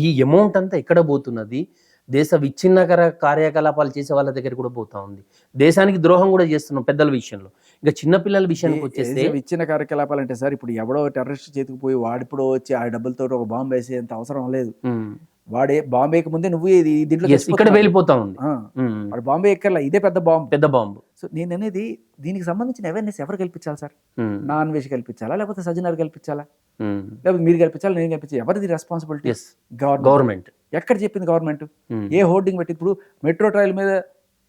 ఈ అమౌంట్ అంతా ఎక్కడ పోతున్నది? దేశ విచ్ఛిన్నకర కార్యకలాపాలు చేసే వాళ్ళ దగ్గర కూడా పోతా ఉంది. దేశానికి ద్రోహం కూడా చేస్తున్నాం పెద్దల విషయంలో. ఇక చిన్న పిల్లల విషయానికొచ్చేస్తే ఇచ్చిన కార్యకలాపాలంటే సార్ ఇప్పుడు ఎవడో టెర్రరిస్ట్ చేతికి పోయి వాడిప్పుడు వచ్చి ఆ డబ్బులతో ఒక బాంబు వేసేంత అవసరం లేదు. వాడే బాంబు వేయక ముందే నువ్వు దీంట్లో ఇక్కడ వెళ్ళిపోతా ఉంది. వాడు బాంబే ఎక్కర్లా, ఇదే పెద్ద బాంబు. సో నేను అనేది దీనికి సంబంధించిన అవేర్నెస్ ఎవరు కల్పించాలి సార్? నాన్ వెజ్ కల్పించాలా, లేకపోతే సజ్జనారు కల్పించాలా, లేకపోతే మీరు కల్పించాలా, నేను కల్పించాలి? ఎవరిది రెస్పాన్సిబిలిటీ? గవర్నమెంట్. ఎక్కడ చెప్పింది గవర్నమెంట్? ఏ హోర్డింగ్ పెట్టి ఇప్పుడు మెట్రో ట్రైల్ మీద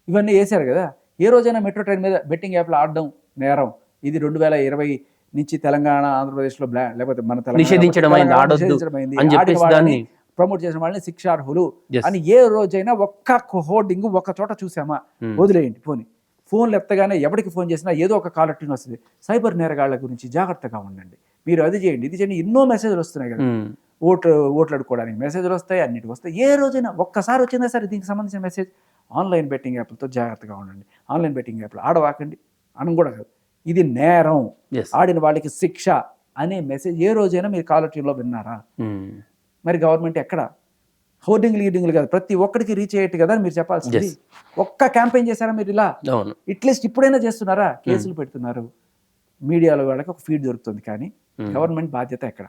ఇవన్నీ వేసారు కదా, ఏ రోజైనా మెట్రో ట్రైన్ మీద బెట్టింగ్ యాప్లు ఆడడం నేరం, ఇది 2020 నుంచి తెలంగాణ ఆంధ్రప్రదేశ్లో లేకపోతే మన తెలంగాణ ప్రమోట్ చేసిన వాళ్ళని శిక్షార్హులు అని ఏ రోజైనా ఒక్క హోర్డింగ్ ఒక్క చోట చూసామా? వదిలేయండి. ఫోన్లు ఎత్తగానే ఎవరికి ఫోన్ చేసినా ఏదో ఒక కాల్ ట్యూన్ వస్తుంది. సైబర్ నేరగాళ్ల గురించి జాగ్రత్తగా ఉండండి, మీరు అది చేయండి, ఇది చేయండి, ఎన్నో మెసేజ్లు వస్తున్నాయి కదా. ఓట్లు అడుకోవడానికి మెసేజ్లు వస్తాయి, అన్నిటికి వస్తాయి. ఏ రోజైనా ఒక్కసారి వచ్చిందా సరే దీనికి సంబంధించిన మెసేజ్? ఆన్లైన్ బెట్టింగ్ యాప్లతో జాగ్రత్తగా ఉండండి, ఆన్లైన్ బెట్టింగ్ యాప్లు ఆడవాకండి అని కూడా కాదు, ఇది నేరం, ఆడిన వాళ్ళకి శిక్ష అనే మెసేజ్ ఏ రోజైనా మీరు కాల్ ట్యూన్లో విన్నారా? మరి గవర్నమెంట్ ఎక్కడ? హోర్డింగ్లు కాదు, ప్రతి ఒక్కడికి రీచ్ అయ్యేట్టు కదా మీరు చెప్పాల్సింది. ఒక్క క్యాంపెయిన్ చేశారా మీరు? ఇలా అట్లీస్ట్ ఇప్పుడైనా చేస్తున్నారా? కేసులు పెడుతున్నారు, మీడియాలో వాళ్ళకి ఒక ఫీడ్ దొరుకుతుంది, కానీ గవర్నమెంట్ బాధ్యత ఎక్కడ?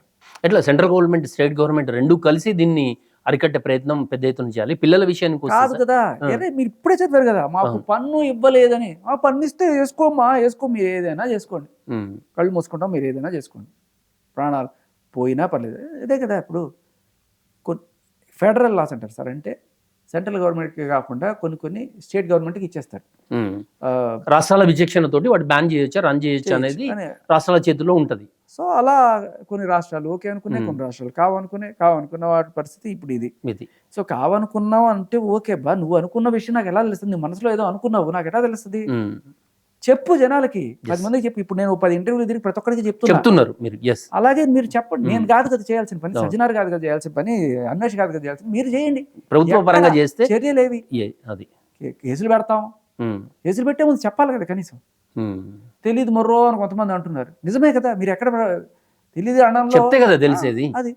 ఎట్లా సెంట్రల్ గవర్నమెంట్, స్టేట్ గవర్నమెంట్ రెండు కలిసి దీన్ని అరికట్టే ప్రయత్నం పెద్ద ఎత్తున చేయాలి. పిల్లల విషయానికి కాదు కదా. మీరు ఇప్పుడే చెప్పారు కదా, మాకు పన్ను ఇవ్వలేదని. పన్ను ఇస్తే వేసుకో, మీరు ఏదైనా చేసుకోండి, కళ్ళు మూసుకుంటాం, మీరు ఏదైనా చేసుకోండి, ప్రాణాలు పోయినా పర్లేదు. ఇదే కదా. ఇప్పుడు ఫెడరల్ లాస్ అంటారు సార్, అంటే సెంట్రల్ గవర్నమెంట్కి కాకుండా కొన్ని స్టేట్ గవర్నమెంట్కి ఇచ్చేస్తారు. రాష్ట్రాల విచక్షణతోటి వాటి బ్యాన్ చేయొచ్చా, రన్ చేయొచ్చు అనేది రాష్ట్రాల చేతిలో ఉంటది. సో అలా కొన్ని రాష్ట్రాలు ఓకే అనుకునే, కొన్ని రాష్ట్రాలు కావనుకున్న వాటి పరిస్థితి ఇప్పుడు ఇది. సో కావనుకున్నావు అంటే ఓకే బా, నువ్వు అనుకున్న విషయం నాకు ఎలా తెలుస్తుంది? మనసులో ఏదో అనుకున్నావు, నాకు ఎలా తెలుస్తుంది? చెప్పు జనాలకి, 10 మందికి చెప్పు. ఇప్పుడు నేను 10 ఇంటర్వ్యూలు తిరిగి ప్రతి ఒక్కరికి చెప్తున్నారు మీరు. అలాగే మీరు చెప్పండి. నేను కాదు కదా చేయాల్సిన పని, సజ్జనార్ కాదు కదా చేయాల్సిన పని, అన్వేష్ కాదు కదా చేయాల్సిన, మీరు చేయండి. ప్రభుత్వ పరంగా చేస్తే చర్యలేవి? అది కేసులు పెడతాం, కేసులు పెట్టే ముందు చెప్పాలి కదా కనీసం. తెలీదు మొర్రో అని కొంతమంది అంటున్నారు, నిజమే కదా. మీరు ఎక్కడ తెలీదు అనడంలో చెప్తే కదా తెలిసేది. అది